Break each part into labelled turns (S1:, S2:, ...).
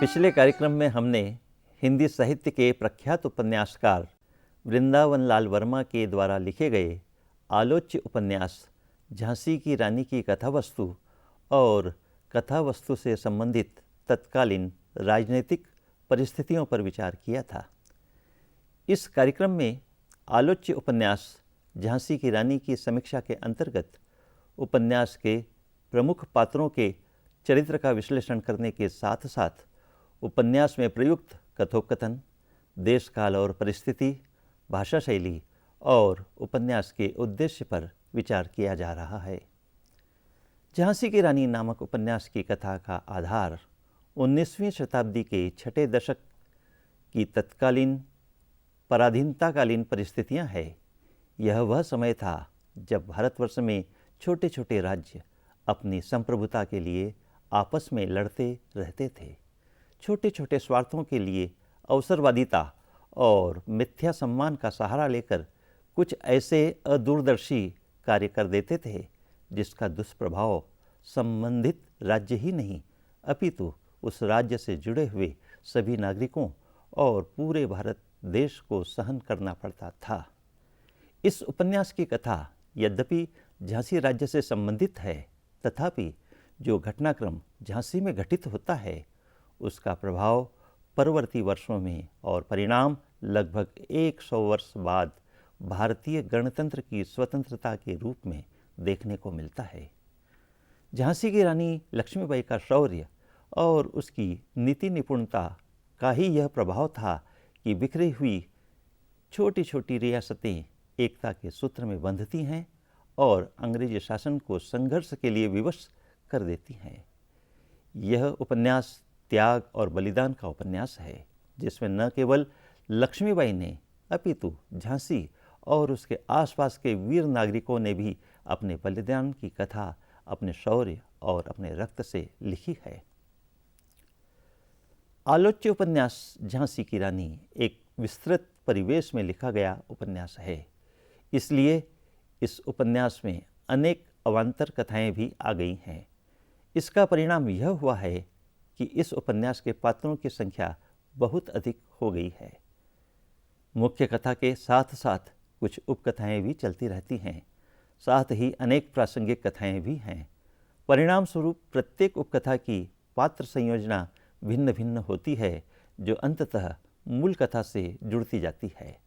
S1: पिछले कार्यक्रम में हमने हिंदी साहित्य के प्रख्यात उपन्यासकार वृंदावन लाल वर्मा के द्वारा लिखे गए आलोच्य उपन्यास झांसी की रानी की कथावस्तु और कथावस्तु से संबंधित तत्कालीन राजनीतिक परिस्थितियों पर विचार किया था। इस कार्यक्रम में आलोच्य उपन्यास झांसी की रानी की समीक्षा के अंतर्गत उपन्यास के प्रमुख पात्रों के चरित्र का विश्लेषण करने के साथ साथ उपन्यास में प्रयुक्त कथोपकथन, देश काल और परिस्थिति, भाषा शैली और उपन्यास के उद्देश्य पर विचार किया जा रहा है। झांसी की रानी नामक उपन्यास की कथा का आधार 19वीं शताब्दी के छठे दशक की तत्कालीन पराधीनताकालीन परिस्थितियां हैं। यह वह समय था जब भारतवर्ष में छोटे छोटे राज्य अपनी संप्रभुता के लिए आपस में लड़ते रहते थे। छोटे छोटे स्वार्थों के लिए अवसरवादिता और मिथ्या सम्मान का सहारा लेकर कुछ ऐसे अदूरदर्शी कार्य कर देते थे जिसका दुष्प्रभाव संबंधित राज्य ही नहीं अपितु उस राज्य से जुड़े हुए सभी नागरिकों और पूरे भारत देश को सहन करना पड़ता था। इस उपन्यास की कथा यद्यपि झांसी राज्य से संबंधित है, तथापि जो घटनाक्रम झांसी में घटित होता है उसका प्रभाव परवर्ती वर्षों में और परिणाम लगभग 100 वर्ष बाद भारतीय गणतंत्र की स्वतंत्रता के रूप में देखने को मिलता है। झांसी की रानी लक्ष्मीबाई का शौर्य और उसकी नीति निपुणता का ही यह प्रभाव था कि बिखरी हुई छोटी छोटी रियासतें एकता के सूत्र में बंधती हैं और अंग्रेजी शासन को संघर्ष के लिए विवश कर देती हैं। यह उपन्यास त्याग और बलिदान का उपन्यास है, जिसमें न केवल लक्ष्मीबाई ने अपितु झांसी और उसके आसपास के वीर नागरिकों ने भी अपने बलिदान की कथा अपने शौर्य और अपने रक्त से लिखी है। आलोच्य उपन्यास झांसी की रानी एक विस्तृत परिवेश में लिखा गया उपन्यास है, इसलिए इस उपन्यास में अनेक अवान्तर कथाएं भी आ गई हैं। इसका परिणाम यह हुआ है कि इस उपन्यास के पात्रों की संख्या बहुत अधिक हो गई है। मुख्य कथा के साथ साथ कुछ उपकथाएं भी चलती रहती हैं, साथ ही अनेक प्रासंगिक कथाएं भी हैं। परिणाम स्वरूप प्रत्येक उपकथा की पात्र संयोजना भिन्न भिन्न होती है, जो अंततः मूल कथा से जुड़ती जाती है।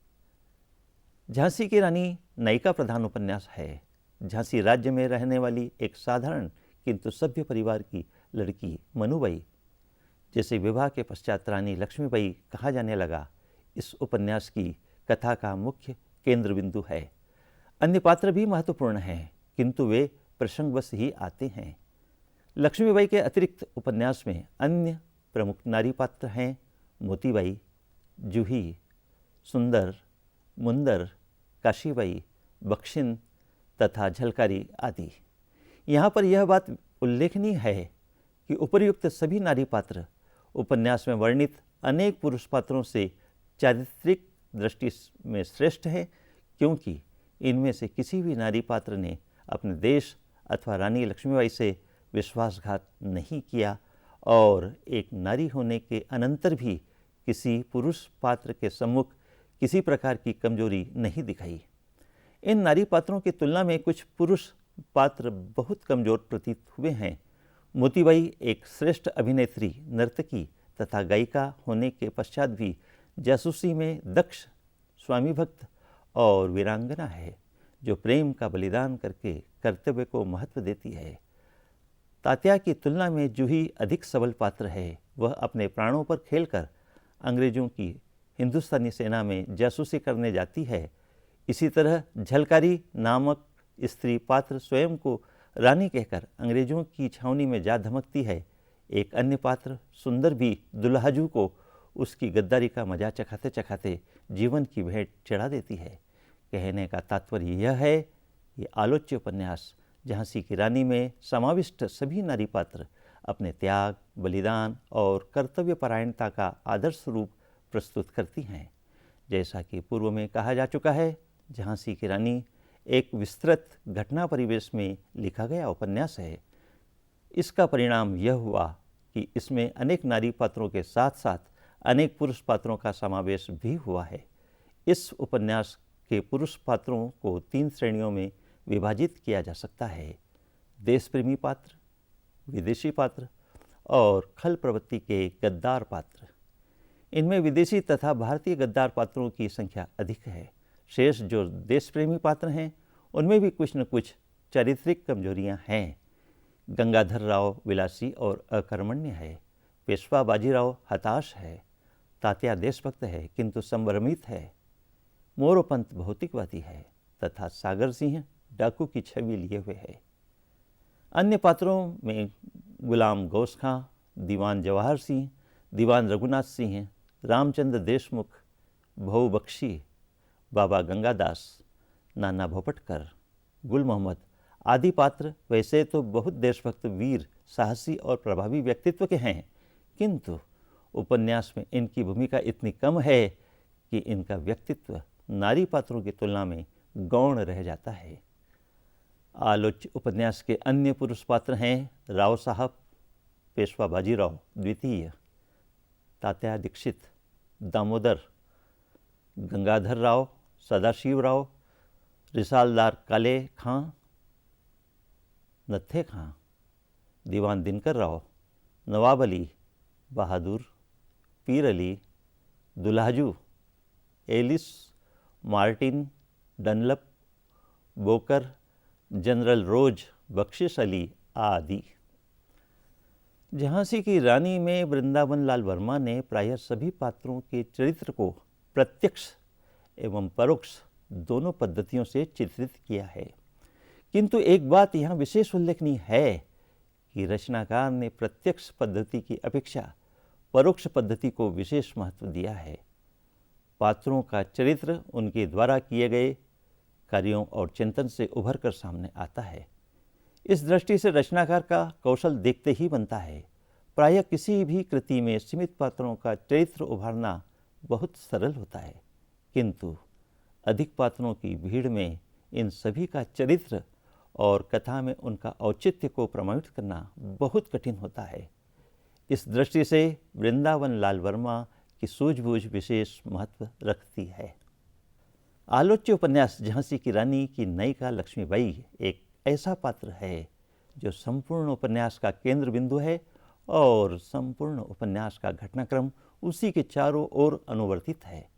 S1: झांसी की रानी नायिका प्रधान उपन्यास है। झांसी राज्य में रहने वाली एक साधारण किंतु सभ्य परिवार की लड़की मनुबाई, जिसे विवाह के पश्चात रानी लक्ष्मीबाई कहा जाने लगा, इस उपन्यास की कथा का मुख्य केंद्र बिंदु है। अन्य पात्र भी महत्वपूर्ण हैं, किंतु वे प्रसंगवश ही आते हैं। लक्ष्मीबाई के अतिरिक्त उपन्यास में अन्य प्रमुख नारी पात्र हैं मोतीबाई, जूही, सुंदर, मुंदर, काशीबाई, बख्शिन तथा झलकारी आदि। यहाँ पर यह बात उल्लेखनीय है कि उपर्युक्त सभी नारी पात्र उपन्यास में वर्णित अनेक पुरुष पात्रों से चारित्रिक दृष्टि में श्रेष्ठ है, क्योंकि इनमें से किसी भी नारी पात्र ने अपने देश अथवा रानी लक्ष्मीबाई से विश्वासघात नहीं किया और एक नारी होने के अनंतर भी किसी पुरुष पात्र के सम्मुख किसी प्रकार की कमजोरी नहीं दिखाई। इन नारी पात्रों की तुलना में कुछ पुरुष पात्र बहुत कमजोर प्रतीत हुए हैं। मोतीबाई एक श्रेष्ठ अभिनेत्री, नर्तकी तथा गायिका होने के पश्चात भी जासूसी में दक्ष, स्वामी भक्त और वीरांगना है, जो प्रेम का बलिदान करके कर्तव्य को महत्व देती है। तात्या की तुलना में जूही अधिक सबल पात्र है। वह अपने प्राणों पर खेलकर अंग्रेजों की हिंदुस्तानी सेना में जासूसी करने जाती है। इसी तरह झलकारी नामक स्त्री पात्र स्वयं को रानी कहकर अंग्रेजों की छावनी में जा धमकती है। एक अन्य पात्र सुंदर भी दुल्हाजू को उसकी गद्दारी का मजा चखाते चखाते जीवन की भेंट चढ़ा देती है। कहने का तात्पर्य यह है कि आलोच्य उपन्यास झांसी की रानी में समाविष्ट सभी नारी पात्र अपने त्याग, बलिदान और कर्तव्य परायणता का आदर्श रूप प्रस्तुत करती हैं। जैसा कि पूर्व में कहा जा चुका है, झांसी की रानी एक विस्तृत घटना परिवेश में लिखा गया उपन्यास है। इसका परिणाम यह हुआ कि इसमें अनेक नारी पात्रों के साथ साथ अनेक पुरुष पात्रों का समावेश भी हुआ है। इस उपन्यास के पुरुष पात्रों को 3 श्रेणियों में विभाजित किया जा सकता है: देश प्रेमी पात्र, विदेशी पात्र और खल प्रवृत्ति के गद्दार पात्र। इनमें विदेशी तथा भारतीय गद्दार पात्रों की संख्या अधिक है। शेष जो देश प्रेमी पात्र हैं उनमें भी कुछ न कुछ चारित्रिक कमजोरियां हैं। गंगाधर राव विलासी और अकर्मण्य है, पेशवा बाजीराव हताश है, तात्या देशभक्त है किंतु संभ्रमित है, मोरोपंत भौतिकवादी है तथा सागर सिंह डाकू की छवि लिए हुए है। अन्य पात्रों में गुलाम गौस खां, दीवान जवाहर सिंह, दीवान रघुनाथ सिंह, रामचंद्र देशमुख, भऊ बख्शी, बाबा गंगादास, नाना भोपटकर, गुल मोहम्मद आदि पात्र वैसे तो बहुत देशभक्त, वीर, साहसी और प्रभावी व्यक्तित्व के हैं, किंतु उपन्यास में इनकी भूमिका इतनी कम है कि इनका व्यक्तित्व नारी पात्रों की तुलना में गौण रह जाता है। आलोच्य उपन्यास के अन्य पुरुष पात्र हैं राव साहब, पेशवा बाजीराव द्वितीय, तात्या दीक्षित, दामोदर, गंगाधर राव, सदाशिव राव, रिसालदार काले खां, नत्थे खां, दीवान दिनकर राव, नवाब अली, बहादुर, पीर अली, दुल्हाजू, एलिस, मार्टिन, डनलप, बोकर, जनरल रोज, बख्शिश अली आदि। झांसी की रानी में वृंदावन लाल वर्मा ने प्रायः सभी पात्रों के चरित्र को प्रत्यक्ष एवं परोक्ष दोनों पद्धतियों से चित्रित किया है, किंतु एक बात यहाँ विशेष उल्लेखनीय है कि रचनाकार ने प्रत्यक्ष पद्धति की अपेक्षा परोक्ष पद्धति को विशेष महत्व दिया है। पात्रों का चरित्र उनके द्वारा किए गए कार्यों और चिंतन से उभर कर सामने आता है। इस दृष्टि से रचनाकार का कौशल देखते ही बनता है। प्रायः किसी भी कृति में सीमित पात्रों का चरित्र उभारना बहुत सरल होता है, किंतु अधिक पात्रों की भीड़ में इन सभी का चरित्र और कथा में उनका औचित्य को प्रमाणित करना बहुत कठिन होता है। इस दृष्टि से वृंदावन लाल वर्मा की सूझबूझ विशेष महत्व रखती है। आलोच्य उपन्यास झांसी की रानी की नायिका लक्ष्मीबाई एक ऐसा पात्र है जो संपूर्ण उपन्यास का केंद्र बिंदु है और संपूर्ण उपन्यास का घटनाक्रम उसी के चारों ओर अनुवर्तित है।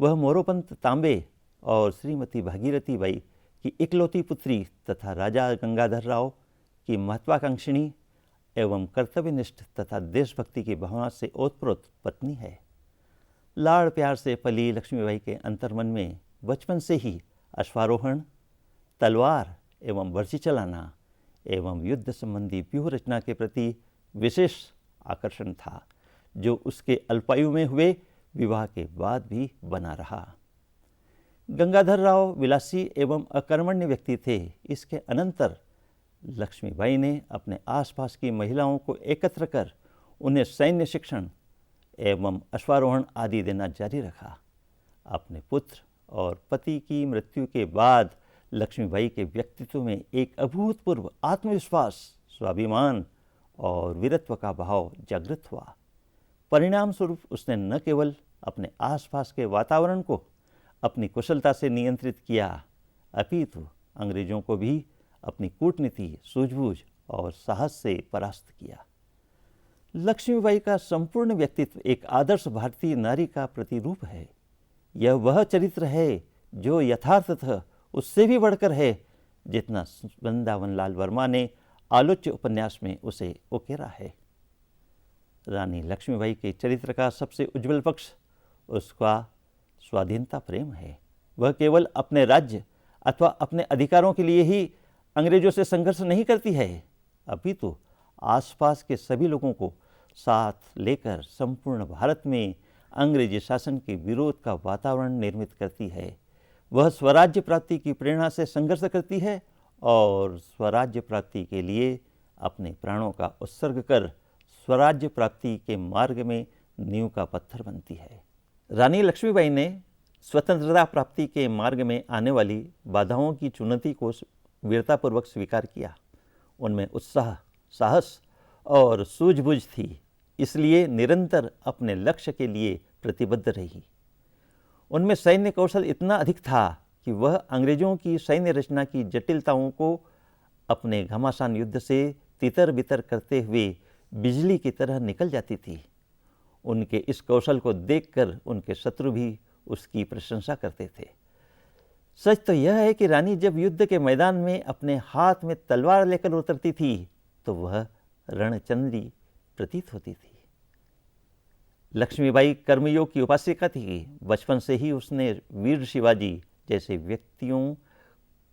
S1: वह मोरोपंत तांबे और श्रीमती भागीरथी बाई की इकलौती पुत्री तथा राजा गंगाधर राव की महत्वाकांक्षिणी एवं कर्तव्यनिष्ठ तथा देशभक्ति की भावना से ओतप्रोत पत्नी है। लाड़ प्यार से पली लक्ष्मीबाई के अंतर्मन में बचपन से ही अश्वारोहण, तलवार एवं बर्छी चलाना एवं युद्ध संबंधी व्यूह रचना के प्रति विशेष आकर्षण था, जो उसके अल्पायु में हुए विवाह के बाद भी बना रहा। गंगाधर राव विलासी एवं अकर्मण्य व्यक्ति थे। इसके अनंतर लक्ष्मीबाई ने अपने आसपास की महिलाओं को एकत्र कर उन्हें सैन्य शिक्षण एवं अश्वारोहण आदि देना जारी रखा। अपने पुत्र और पति की मृत्यु के बाद लक्ष्मीबाई के व्यक्तित्व में एक अभूतपूर्व आत्मविश्वास, स्वाभिमान और वीरत्व का भाव जागृत हुआ। परिणाम स्वरूप उसने न केवल अपने आसपास के वातावरण को अपनी कुशलता से नियंत्रित किया, अपितु अंग्रेजों को भी अपनी कूटनीति, सूझबूझ और साहस से परास्त किया। लक्ष्मीबाई का संपूर्ण व्यक्तित्व एक आदर्श भारतीय नारी का प्रतिरूप है। यह वह चरित्र है जो यथार्थतः उससे भी बढ़कर है, जितना वृंदावन लाल वर्मा ने आलोच्य उपन्यास में उसे उकेरा है। रानी लक्ष्मीबाई के चरित्र का सबसे उज्जवल पक्ष उसका स्वाधीनता प्रेम है। वह केवल अपने राज्य अथवा अपने अधिकारों के लिए ही अंग्रेजों से संघर्ष नहीं करती है, अपितु आसपास के सभी लोगों को साथ लेकर संपूर्ण भारत में अंग्रेजी शासन के विरोध का वातावरण निर्मित करती है। वह स्वराज्य प्राप्ति की प्रेरणा से संघर्ष करती है और स्वराज्य प्राप्ति के लिए अपने प्राणों का उत्सर्ग कर स्वराज्य प्राप्ति के मार्ग में नींव का पत्थर बनती है। रानी लक्ष्मीबाई ने स्वतंत्रता प्राप्ति के मार्ग में आने वाली बाधाओं की चुनौती को वीरतापूर्वक स्वीकार किया। उनमें उत्साह, साहस और सूझबूझ थी, इसलिए निरंतर अपने लक्ष्य के लिए प्रतिबद्ध रही। उनमें सैन्य कौशल इतना अधिक था कि वह अंग्रेजों की सैन्य रचना की जटिलताओं को अपने घमासान युद्ध से तितर बितर करते हुए बिजली की तरह निकल जाती थी। उनके इस कौशल को देखकर उनके शत्रु भी उसकी प्रशंसा करते थे। सच तो यह है कि रानी जब युद्ध के मैदान में अपने हाथ में तलवार लेकर उतरती थी तो वह रणचंद्री प्रतीत होती थी। लक्ष्मीबाई कर्मयोग की उपासिका थी। बचपन से ही उसने वीर शिवाजी जैसे व्यक्तियों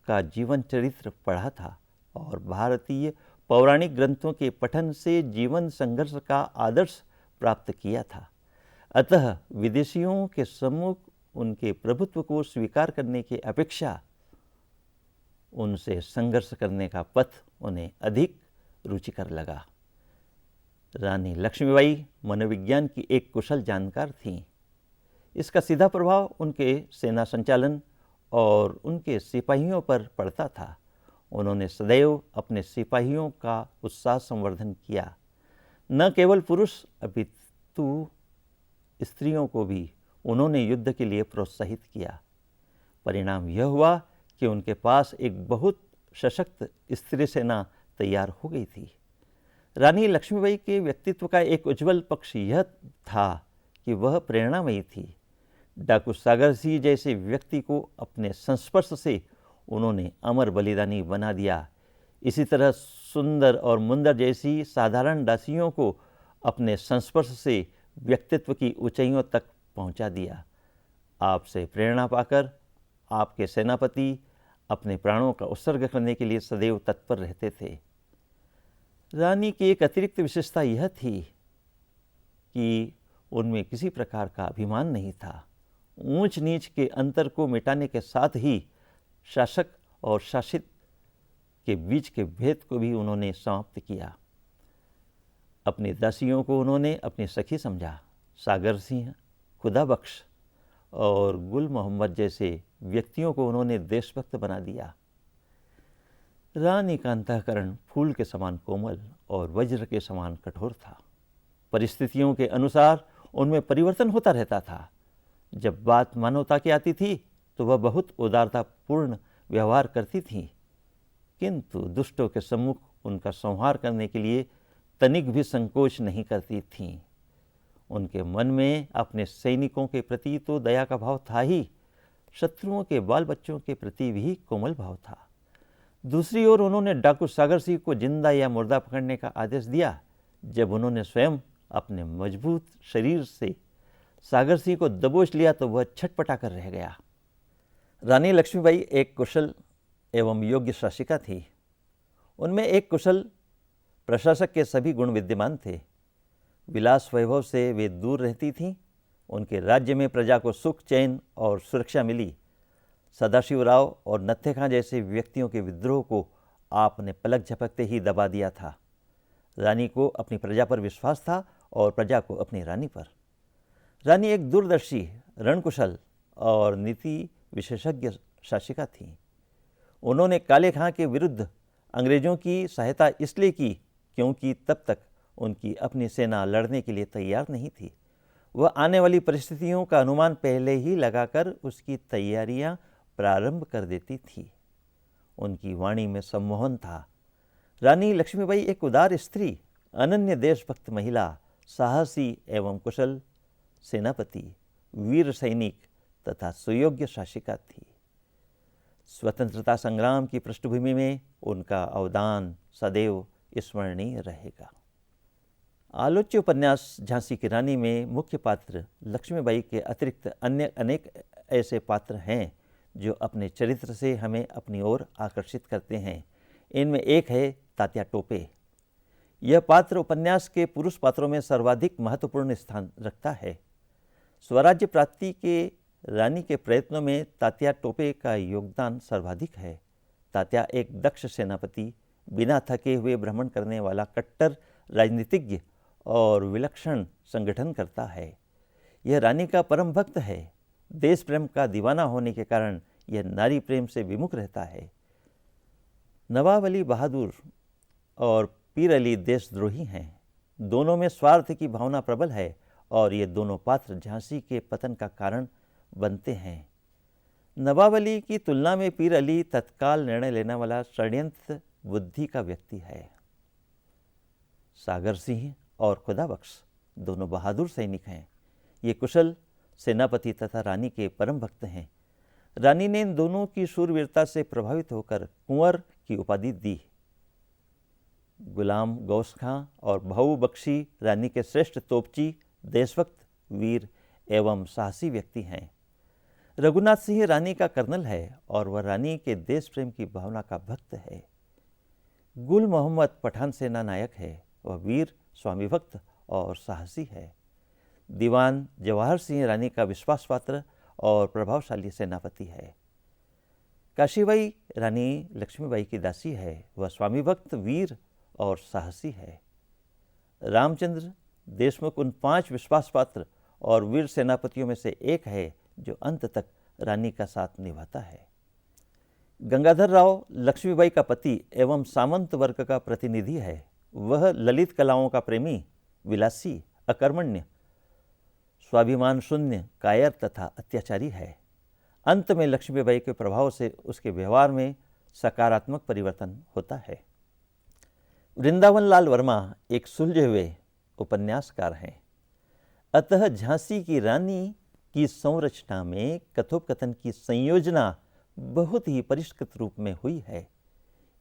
S1: का जीवन चरित्र पढ़ा था और भारतीय पौराणिक ग्रंथों के पठन से जीवन संघर्ष का आदर्श प्राप्त किया था। अतः विदेशियों के सम्मुख उनके प्रभुत्व को स्वीकार करने की अपेक्षा उनसे संघर्ष करने का पथ उन्हें अधिक रुचिकर लगा। रानी लक्ष्मीबाई मनोविज्ञान की एक कुशल जानकार थीं। इसका सीधा प्रभाव उनके सेना संचालन और उनके सिपाहियों पर पड़ता था। उन्होंने सदैव अपने सिपाहियों का उत्साह संवर्धन किया। न केवल पुरुष अपितु स्त्रियों को भी उन्होंने युद्ध के लिए प्रोत्साहित किया। परिणाम यह हुआ कि उनके पास एक बहुत सशक्त स्त्री सेना तैयार हो गई थी। रानी लक्ष्मीबाई के व्यक्तित्व का एक उज्जवल पक्ष यह था कि वह प्रेरणामयी थी। डाकू सागर सिंह जैसे व्यक्ति को अपने संस्पर्श से उन्होंने अमर बलिदानी बना दिया। इसी तरह सुंदर और मुंदर जैसी साधारण दासियों को अपने संस्पर्श से व्यक्तित्व की ऊंचाइयों तक पहुंचा दिया। आपसे प्रेरणा पाकर आपके सेनापति अपने प्राणों का उत्सर्ग करने के लिए सदैव तत्पर रहते थे। रानी की एक अतिरिक्त विशेषता यह थी कि उनमें किसी प्रकार का अभिमान नहीं था। ऊंच नीच के अंतर को मिटाने के साथ ही शासक और शासित के बीच के भेद को भी उन्होंने समाप्त किया। अपनी दासियों को उन्होंने अपनी सखी समझा। सागर सिंह, खुदा बख्श और गुल मोहम्मद जैसे व्यक्तियों को उन्होंने देशभक्त बना दिया। रानी का अंतःकरण फूल के समान कोमल और वज्र के समान कठोर था। परिस्थितियों के अनुसार उनमें परिवर्तन होता रहता था। जब बात मानवता की आती थी तो वह बहुत उदारतापूर्ण व्यवहार करती थीं, किंतु दुष्टों के सम्मुख उनका संहार करने के लिए तनिक भी संकोच नहीं करती थीं। उनके मन में अपने सैनिकों के प्रति तो दया का भाव था ही, शत्रुओं के बाल बच्चों के प्रति भी कोमल भाव था। दूसरी ओर उन्होंने डाकू सागर सिंह को जिंदा या मुर्दा पकड़ने का आदेश दिया। जब उन्होंने स्वयं अपने मजबूत शरीर से सागर सिंह को दबोच लिया तो वह छटपटा कर रह गया। रानी लक्ष्मीबाई एक कुशल एवं योग्य शासिका थी। उनमें एक कुशल प्रशासक के सभी गुण विद्यमान थे। विलास वैभव से वे दूर रहती थीं। उनके राज्य में प्रजा को सुख, चैन और सुरक्षा मिली। सदाशिवराव और नत्थे खां जैसे व्यक्तियों के विद्रोह को आपने पलक झपकते ही दबा दिया था। रानी को अपनी प्रजा पर विश्वास था और प्रजा को अपनी रानी पर। रानी एक दूरदर्शी, रणकुशल और नीति विशेषज्ञ शासिका थी। उन्होंने काले खां के विरुद्ध अंग्रेजों की सहायता इसलिए की क्योंकि तब तक उनकी अपनी सेना लड़ने के लिए तैयार नहीं थी। वह आने वाली परिस्थितियों का अनुमान पहले ही लगाकर उसकी तैयारियां प्रारंभ कर देती थी। उनकी वाणी में सम्मोहन था। रानी लक्ष्मीबाई एक उदार स्त्री, अनन्य देशभक्त महिला, साहसी एवं कुशल सेनापति, वीर सैनिक तथा सुयोग्य शासिका थी। स्वतंत्रता संग्राम की पृष्ठभूमि में उनका अवदान सदैव स्मरणीय रहेगा। आलोच्य उपन्यास झांसी की रानी में मुख्य पात्र लक्ष्मीबाई के अतिरिक्त अन्य अनेक ऐसे पात्र हैं जो अपने चरित्र से हमें अपनी ओर आकर्षित करते हैं। इनमें एक है तात्या टोपे। यह पात्र उपन्यास के पुरुष पात्रों में सर्वाधिक महत्वपूर्ण स्थान रखता है। स्वराज्य प्राप्ति के रानी के प्रयत्नों में तात्या टोपे का योगदान सर्वाधिक है। तात्या एक दक्ष सेनापति, बिना थके हुए भ्रमण करने वाला कट्टर राजनीतिज्ञ और विलक्षण संगठन करता है। यह रानी का परम भक्त है। देश प्रेम का दीवाना होने के कारण यह नारी प्रेम से विमुख रहता है। नवाब अली बहादुर और पीर अली देशद्रोही हैं। दोनों में स्वार्थ की भावना प्रबल है और ये दोनों पात्र झांसी के पतन का कारण बनते हैं। नवाब अली की तुलना में पीर अली तत्काल निर्णय लेने वाला षड्यंत्र बुद्धि का व्यक्ति है। सागर सिंह और खुदाबख्श दोनों बहादुर सैनिक हैं। ये कुशल सेनापति तथा रानी के परम भक्त हैं। रानी ने इन दोनों की शूरवीरता से प्रभावित होकर कुंवर की उपाधि दी। गुलाम गौस खां और भाऊ बख्शी रानी के श्रेष्ठ तोपची, देशभक्त, वीर एवं साहसी व्यक्ति हैं। रघुनाथ सिंह रानी का कर्नल है और वह रानी के देश प्रेम की भावना का भक्त है। गुल मोहम्मद पठान सेना नायक है। वह वीर, स्वामी भक्त और साहसी है। दीवान जवाहर सिंह रानी का विश्वासपात्र और प्रभावशाली सेनापति है। काशीबाई रानी लक्ष्मीबाई की दासी है। वह स्वामी भक्त, वीर और साहसी है। रामचंद्र देशमुख उन 5 विश्वासपात्र और वीर सेनापतियों में से एक है जो अंत तक रानी का साथ निभाता है। गंगाधर राव लक्ष्मीबाई का पति एवं सामंत वर्ग का प्रतिनिधि है। वह ललित कलाओं का प्रेमी, विलासी, अकर्मण्य, स्वाभिमान शून्य, कायर तथा अत्याचारी है। अंत में लक्ष्मीबाई के प्रभाव से उसके व्यवहार में सकारात्मक परिवर्तन होता है। वृंदावन लाल वर्मा एक सुलझे हुए उपन्यासकार हैं। अतः झांसी की रानी की संरचना में कथोपकथन की संयोजना बहुत ही परिष्कृत रूप में हुई है।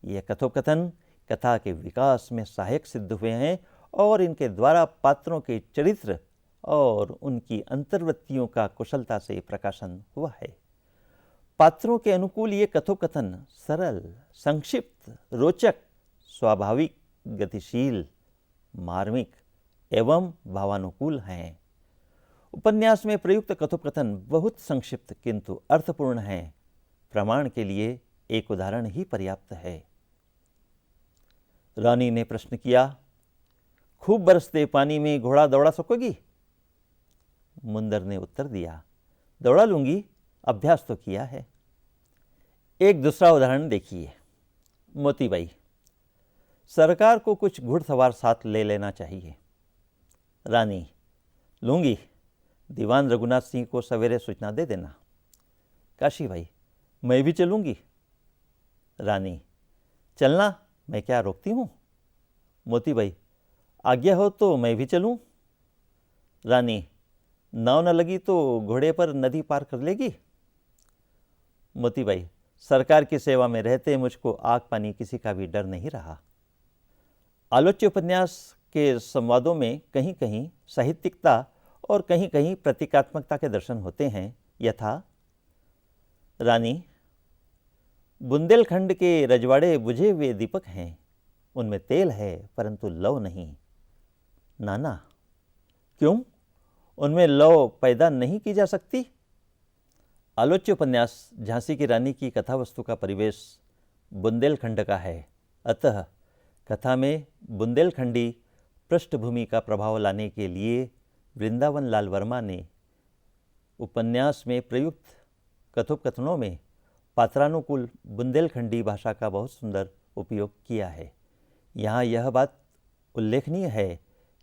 S1: यह कथोपकथन कथा के विकास में सहायक सिद्ध हुए हैं और इनके द्वारा पात्रों के चरित्र और उनकी अंतर्वृत्तियों का कुशलता से प्रकाशन हुआ है। पात्रों के अनुकूल ये कथोपकथन सरल, संक्षिप्त, रोचक, स्वाभाविक, गतिशील, मार्मिक एवं भावानुकूल हैं। उपन्यास में प्रयुक्त कथोपकथन बहुत संक्षिप्त किंतु अर्थपूर्ण है। प्रमाण के लिए एक उदाहरण ही पर्याप्त है। रानी ने प्रश्न किया, खूब बरसते पानी में घोड़ा दौड़ा सकोगी? मुंदर ने उत्तर दिया, दौड़ा लूंगी, अभ्यास तो किया है। एक दूसरा उदाहरण देखिए। मोतीबाई, सरकार को कुछ घुड़सवार साथ ले लेना चाहिए। रानी, लूंगी, दीवान रघुनाथ सिंह को सवेरे सूचना दे देना। काशीबाई, मैं भी चलूंगी। रानी, चलना, मैं क्या रोकती हूँ? मोतीबाई, आज्ञा हो तो मैं भी चलूं। रानी, नाव न लगी तो घोड़े पर नदी पार कर लेगी। मोतीबाई, सरकार की सेवा में रहते मुझको आग पानी किसी का भी डर नहीं रहा। आलोच्य उपन्यास के संवादों में कहीं कहीं साहित्यिकता और कहीं कहीं प्रतीकात्मकता के दर्शन होते हैं। यथा, रानी, बुंदेलखंड के रजवाड़े बुझे हुए दीपक हैं, उनमें तेल है परंतु लौ नहीं। नाना, क्यों, उनमें लौ पैदा नहीं की जा सकती? आलोच्य उपन्यास झांसी की रानी की कथा वस्तु का परिवेश बुंदेलखंड का है। अतः कथा में बुंदेलखंडी पृष्ठभूमि का प्रभाव लाने के लिए वृंदावन लाल वर्मा ने उपन्यास में प्रयुक्त कथोपकथनों में पात्रानुकूल बुंदेलखंडी भाषा का बहुत सुंदर उपयोग किया है। यहाँ यह बात उल्लेखनीय है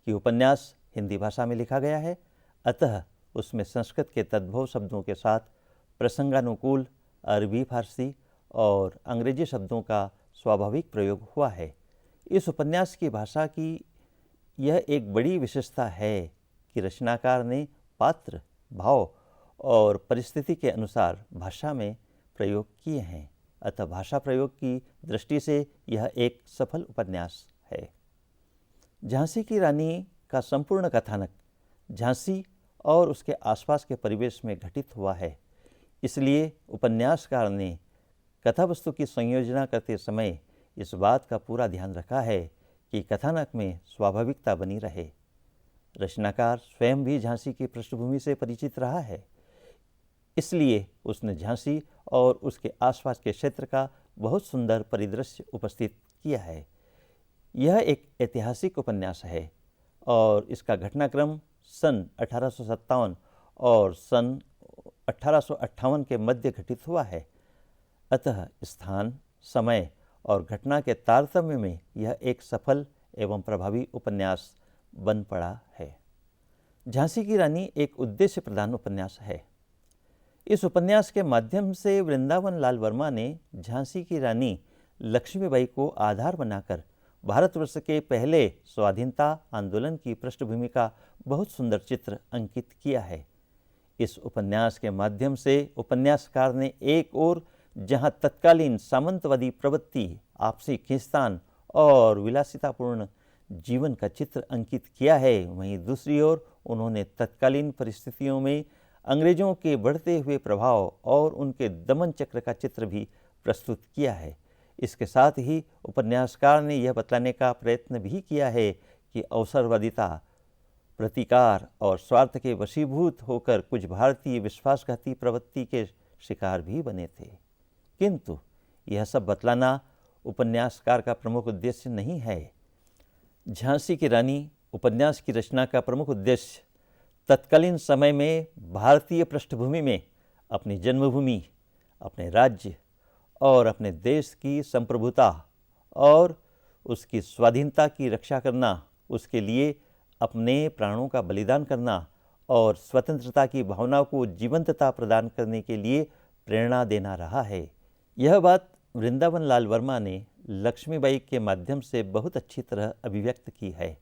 S1: कि उपन्यास हिंदी भाषा में लिखा गया है, अतः उसमें संस्कृत के तद्भव शब्दों के साथ प्रसंगानुकूल अरबी, फारसी और अंग्रेजी शब्दों का स्वाभाविक प्रयोग हुआ है। इस उपन्यास की भाषा की यह एक बड़ी विशेषता है कि रचनाकार ने पात्र, भाव और परिस्थिति के अनुसार भाषा में प्रयोग किए हैं। अतः भाषा प्रयोग की दृष्टि से यह एक सफल उपन्यास है। झांसी की रानी का संपूर्ण कथानक झांसी और उसके आसपास के परिवेश में घटित हुआ है। इसलिए उपन्यासकार ने कथा वस्तु की संयोजना करते समय इस बात का पूरा ध्यान रखा है कि कथानक में स्वाभाविकता बनी रहे। रचनाकार स्वयं भी झांसी की पृष्ठभूमि से परिचित रहा है, इसलिए उसने झांसी और उसके आसपास के क्षेत्र का बहुत सुंदर परिदृश्य उपस्थित किया है। यह एक ऐतिहासिक उपन्यास है और इसका घटनाक्रम सन 1857 और सन 1858 के मध्य घटित हुआ है। अतः स्थान, समय और घटना के तारतम्य में यह एक सफल एवं प्रभावी उपन्यास बन पड़ा है। झांसी की रानी एक उद्देश्य प्रधान उपन्यास है। इस उपन्यास के माध्यम से वृंदावन लाल वर्मा ने झांसी की रानी लक्ष्मीबाई को आधार बनाकर भारतवर्ष के पहले स्वाधीनता आंदोलन की पृष्ठभूमि का बहुत सुंदर चित्र अंकित किया है। इस उपन्यास के माध्यम से उपन्यासकार ने एक ओर जहां तत्कालीन सामंतवादी प्रवृत्ति, आपसी खींचतान और विलासितापूर्ण जीवन का चित्र अंकित किया है, वहीं दूसरी ओर उन्होंने तत्कालीन परिस्थितियों में अंग्रेजों के बढ़ते हुए प्रभाव और उनके दमन चक्र का चित्र भी प्रस्तुत किया है। इसके साथ ही उपन्यासकार ने यह बतलाने का प्रयत्न भी किया है कि अवसरवादिता, प्रतिकार और स्वार्थ के वशीभूत होकर कुछ भारतीय विश्वासघाती प्रवृत्ति के शिकार भी बने थे। किंतु यह सब बतलाना उपन्यासकार का प्रमुख उद्देश्य नहीं है। झांसी की रानी उपन्यास की रचना का प्रमुख उद्देश्य तत्कालीन समय में भारतीय पृष्ठभूमि में अपनी जन्मभूमि, अपने राज्य और अपने देश की संप्रभुता और उसकी स्वाधीनता की रक्षा करना, उसके लिए अपने प्राणों का बलिदान करना और स्वतंत्रता की भावना को जीवंतता प्रदान करने के लिए प्रेरणा देना रहा है। यह बात वृंदावन लाल वर्मा ने लक्ष्मीबाई के माध्यम से बहुत अच्छी तरह अभिव्यक्त की है।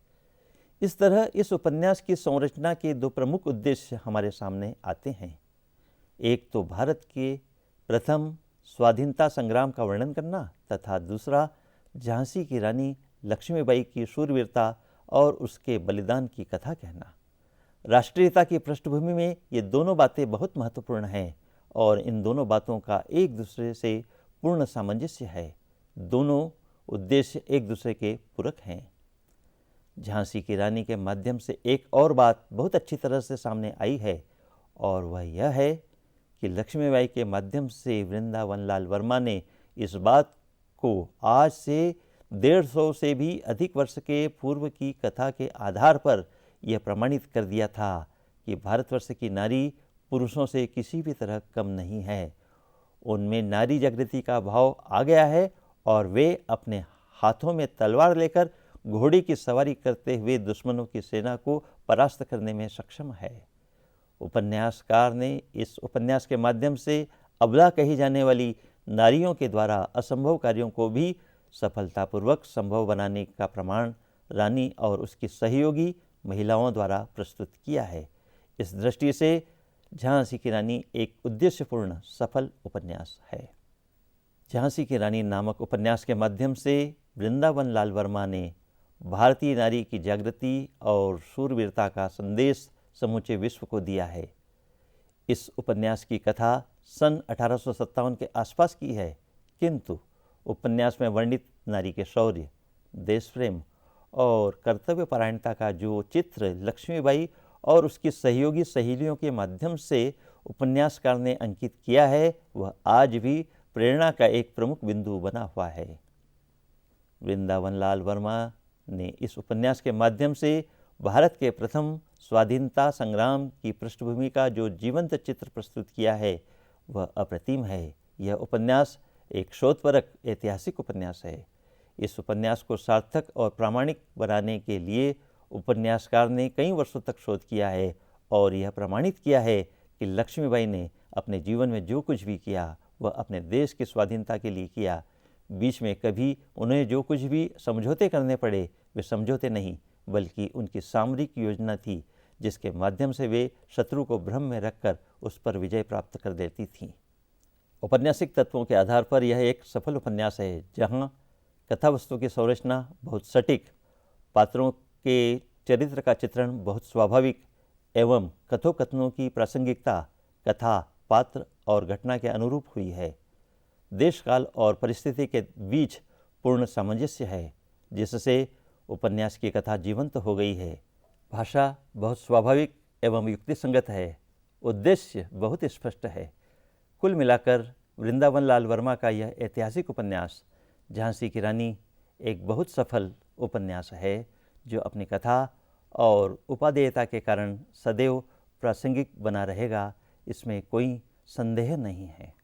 S1: इस तरह इस उपन्यास की संरचना के दो प्रमुख उद्देश्य हमारे सामने आते हैं। एक तो भारत के प्रथम स्वाधीनता संग्राम का वर्णन करना तथा दूसरा झांसी की रानी लक्ष्मीबाई की शूरवीरता और उसके बलिदान की कथा कहना। राष्ट्रीयता की पृष्ठभूमि में ये दोनों बातें बहुत महत्वपूर्ण हैं और इन दोनों बातों का एक दूसरे से पूर्ण सामंजस्य है। दोनों उद्देश्य एक दूसरे के पूरक हैं। झांसी की रानी के माध्यम से एक और बात बहुत अच्छी तरह से सामने आई है और वह यह है कि लक्ष्मीबाई के माध्यम से वृंदावन लाल वर्मा ने इस बात को आज से 150 से भी अधिक वर्ष के पूर्व की कथा के आधार पर यह प्रमाणित कर दिया था कि भारतवर्ष की नारी पुरुषों से किसी भी तरह कम नहीं है। उनमें नारी जागृति का भाव आ गया है और वे अपने हाथों में तलवार लेकर घोड़े की सवारी करते हुए दुश्मनों की सेना को परास्त करने में सक्षम है। उपन्यासकार ने इस उपन्यास के माध्यम से अबला कही जाने वाली नारियों के द्वारा असंभव कार्यों को भी सफलतापूर्वक संभव बनाने का प्रमाण रानी और उसकी सहयोगी महिलाओं द्वारा प्रस्तुत किया है। इस दृष्टि से झांसी की रानी एक उद्देश्यपूर्ण सफल उपन्यास है। झांसी की रानी नामक उपन्यास के माध्यम से वृंदावन लाल वर्मा ने भारतीय नारी की जागृति और शूरवीरता का संदेश समूचे विश्व को दिया है। इस उपन्यास की कथा सन 1857 के आसपास की है, किंतु उपन्यास में वर्णित नारी के शौर्य, देश प्रेम और कर्तव्यपरायणता का जो चित्र लक्ष्मीबाई और उसकी सहयोगी सहेलियों के माध्यम से उपन्यासकार ने अंकित किया है, वह आज भी प्रेरणा का एक प्रमुख बिंदु बना हुआ है। वृंदावन लाल वर्मा ने इस उपन्यास के माध्यम से भारत के प्रथम स्वाधीनता संग्राम की पृष्ठभूमि का जो जीवंत चित्र प्रस्तुत किया है वह अप्रतिम है। यह उपन्यास एक शोधपरक ऐतिहासिक उपन्यास है। इस उपन्यास को सार्थक और प्रामाणिक बनाने के लिए उपन्यासकार ने कई वर्षों तक शोध किया है और यह प्रमाणित किया है कि लक्ष्मीबाई ने अपने जीवन में जो कुछ भी किया वह अपने देश की स्वाधीनता के लिए किया। बीच में कभी उन्हें जो कुछ भी समझौते करने पड़े वे समझौते नहीं बल्कि उनकी सामरिक योजना थी, जिसके माध्यम से वे शत्रु को भ्रम में रखकर उस पर विजय प्राप्त कर देती थीं। औपन्यासिक तत्वों के आधार पर यह एक सफल उपन्यास है, जहां कथावस्तु की संरचना बहुत सटीक, पात्रों के चरित्र का चित्रण बहुत स्वाभाविक एवं कथोकथनों की प्रासंगिकता कथा, पात्र और घटना के अनुरूप हुई है। देश काल और परिस्थिति के बीच पूर्ण सामंजस्य है, जिससे उपन्यास की कथा जीवंत हो गई है। भाषा बहुत स्वाभाविक एवं युक्तिसंगत है। उद्देश्य बहुत स्पष्ट है। कुल मिलाकर वृंदावन लाल वर्मा का यह ऐतिहासिक उपन्यास झांसी की रानी एक बहुत सफल उपन्यास है, जो अपनी कथा और उपादेयता के कारण सदैव प्रासंगिक बना रहेगा, इसमें कोई संदेह नहीं है।